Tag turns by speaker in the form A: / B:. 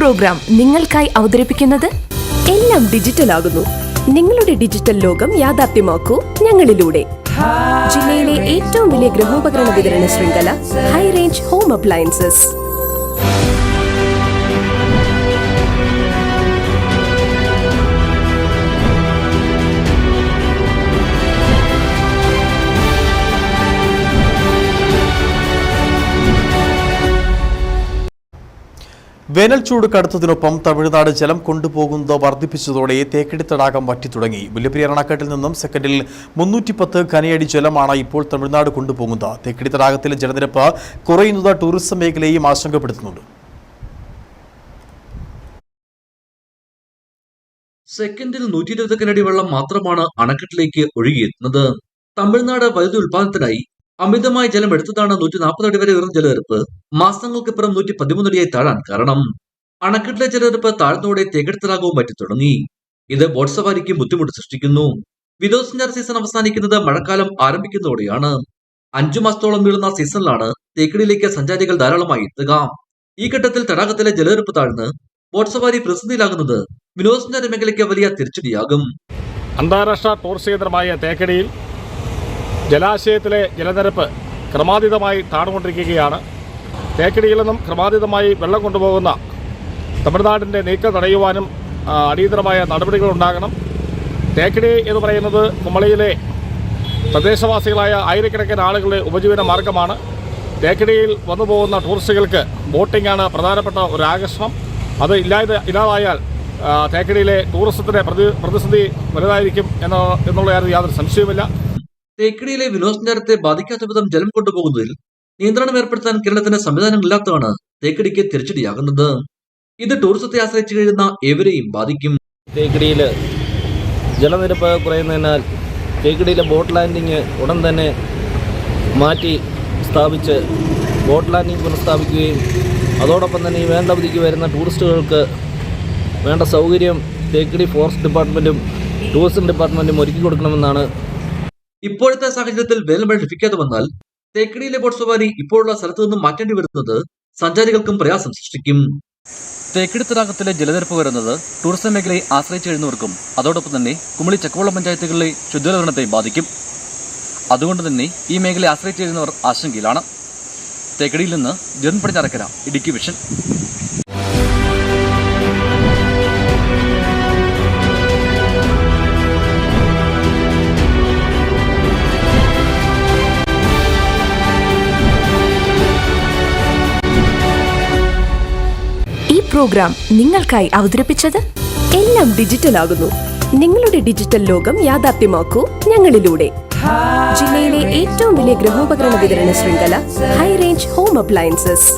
A: Programme നിങ്ങൾക്കായി അവതരിപ്പിക്കുന്നത് എല്ലാം ഡിജിറ്റൽ ആകുന്നു. നിങ്ങളുടെ ഡിജിറ്റൽ ലോകം യാഥാർത്ഥ്യമാക്കൂ ഞങ്ങളിലൂടെ. ജില്ലയിലെ ഏറ്റവും വലിയ ഗൃഹോപകരണ വിതരണ ശൃംഖല ഹൈ റേഞ്ച് ഹോം അപ്ലയൻസസ്.
B: വേനൽ ചൂട് കടുത്തതിനൊപ്പം തമിഴ്നാട് ജലം കൊണ്ടുപോകുന്നത് വർദ്ധിപ്പിച്ചതോടെ തേക്കടി തടാകം വറ്റിത്തുടങ്ങി. മുല്ലപ്പെരിയാർ അണക്കെട്ടിൽ നിന്നും സെക്കൻഡിൽ 310 ഘനയടി ജലമാണ് ഇപ്പോൾ തമിഴ്നാട് കൊണ്ടുപോകുന്നത്. തേക്കടി തടാകത്തിലെ ജലനിരപ്പ് കുറയുന്നത് ടൂറിസം മേഖലയെയും ആശങ്കപ്പെടുത്തുന്നുണ്ട്.
C: സെക്കൻഡിൽ 120 ഘനയടി വെള്ളം മാത്രമാണ് അണക്കെട്ടിലേക്ക് ഒഴുകിയെത്തുന്നത്. തമിഴ്നാട് വൈദ്യുതി ഉൽപാദനത്തിനായി അമിതമായ ജലം എടുത്തതാണ് 140 അടി വരെ ഉയർന്ന ജലനിരപ്പ് മാസങ്ങൾക്കിപ്പുറം 113 അടിയായി താഴാൻ കാരണം. അണക്കെട്ടിലെ ജലനിരപ്പ് താഴ്ന്നതോടെ തേക്കടി തടാകവും വറ്റി തുടങ്ങി. ഇത് ബോട്ട് സവാരിക്ക് ബുദ്ധിമുട്ട് സൃഷ്ടിക്കുന്നു. വിനോദസഞ്ചാര സീസൺ അവസാനിക്കുന്നത് മഴക്കാലം ആരംഭിക്കുന്നതോടെയാണ്. 5 മാസത്തോളം നീളുന്ന സീസണിലാണ് തേക്കടിയിലേക്ക് സഞ്ചാരികൾ ധാരാളമായി എത്തുക. ഈ ഘട്ടത്തിൽ തടാകത്തിലെ ജലനിരപ്പ് താഴ്ന്ന് ബോട്ട് സവാരി പ്രതിസന്ധിയിലാകുന്നത് വിനോദസഞ്ചാര മേഖലയ്ക്ക് വലിയ തിരിച്ചടിയാകും.
D: അന്താരാഷ്ട്ര ടൂറിസ്റ്റ് കേന്ദ്രമായ തേക്കടിയിൽ ജലാശയത്തിലെ ജലനിരപ്പ് ക്രമാതീതമായി താഴ്ന്നുകൊണ്ടിരിക്കുകയാണ്. തേക്കടിയിൽ നിന്നും ക്രമാതീതമായി വെള്ളം കൊണ്ടുപോകുന്ന തമിഴ്നാടിൻ്റെ നീക്കം തടയുവാനും അടിയന്തരമായ നടപടികൾ ഉണ്ടാകണം. തേക്കടി എന്ന് പറയുന്നത് കുമളിയിലെ പ്രദേശവാസികളായ ആയിരക്കണക്കിന് ആളുകളുടെ ഉപജീവന മാർഗമാണ്. തേക്കടിയിൽ വന്നു പോകുന്ന ടൂറിസ്റ്റുകൾക്ക് ബോട്ടിംഗാണ് പ്രധാനപ്പെട്ട ഒരു ആകർഷണം. അത് ഇല്ലാതായാൽ തേക്കടിയിലെ ടൂറിസത്തിന് പ്രതിസന്ധി വലുതായിരിക്കും എന്നുള്ള യാതൊരു സംശയവുമില്ല.
C: തേക്കടിയിലെ വിനോദസഞ്ചാരത്തെ ബാധിക്കാത്ത വിധം ജലം കൊണ്ടുപോകുന്നതിൽ നിയന്ത്രണം ഏർപ്പെടുത്താൻ കേരളത്തിന് സംവിധാനങ്ങളില്ലാത്തതാണ് തേക്കടിക്ക് തിരിച്ചടിയാകുന്നത്. ഇത് ടൂറിസത്തെ ആശ്രയിച്ചു കഴിയുന്ന ഏവരെയും ബാധിക്കും.
E: തേക്കടിയിൽ ജലനിരപ്പ് കുറയുന്നതിനാൽ തേക്കടിയിലെ ബോട്ട് ലാൻഡിങ് ഉടൻ തന്നെ മാറ്റി സ്ഥാപിച്ച് ബോട്ട് ലാൻഡിങ് പുനഃസ്ഥാപിക്കുകയും അതോടൊപ്പം തന്നെ ഈ വേണ്ടവധിക്ക് വരുന്ന ടൂറിസ്റ്റുകൾക്ക് വേണ്ട സൗകര്യം തേക്കടി ഫോറസ്റ്റ് ഡിപ്പാർട്ട്മെൻറ്റും ടൂറിസം ഡിപ്പാർട്ട്മെൻറ്റും ഒരുക്കി കൊടുക്കണമെന്നാണ്.
C: ഇപ്പോഴത്തെ സാഹചര്യത്തിൽ വേനൽ മഴ ലഭിക്കാതെ വന്നാൽ തേക്കടിയിലെ ബോട്ട് സവാരി ഇപ്പോഴുള്ള സ്ഥലത്തു നിന്നും മാറ്റേണ്ടി വരുന്നത് സഞ്ചാരികൾക്കും പ്രയാസം സൃഷ്ടിക്കും.
F: തേക്കടി തടാകത്തിലെ ജലനിരപ്പ് വരുന്നത് ടൂറിസം മേഖലയെ ആശ്രയിച്ചു കഴിയുന്നവർക്കും അതോടൊപ്പം തന്നെ കുമളി ചക്കുവള്ളം പഞ്ചായത്തുകളിലെ ശുദ്ധജലവിതരണത്തെ ബാധിക്കും. അതുകൊണ്ട് തന്നെ ഈ മേഖലയെ ആശ്രയിച്ചു കഴിയുന്നവർ ആശങ്കയിലാണ്. തേക്കടിയിൽ നിന്ന് ജെറിൻ പടിഞ്ഞാറക്കര, ഇടുക്കി വിഷൻ.
A: പ്രോഗ്രാം നിങ്ങൾക്കായി അവതരിപ്പിച്ചത് എല്ലാം ഡിജിറ്റൽ ആകുന്നു. നിങ്ങളുടെ ഡിജിറ്റൽ ലോകം യാഥാർത്ഥ്യമാക്കൂ ഞങ്ങളിലൂടെ. ജില്ലയിലെ ഏറ്റവും വലിയ ഗൃഹോപകരണ വിതരണ ശൃംഖല ഹൈ റേഞ്ച് ഹോം അപ്ലയൻസസ്.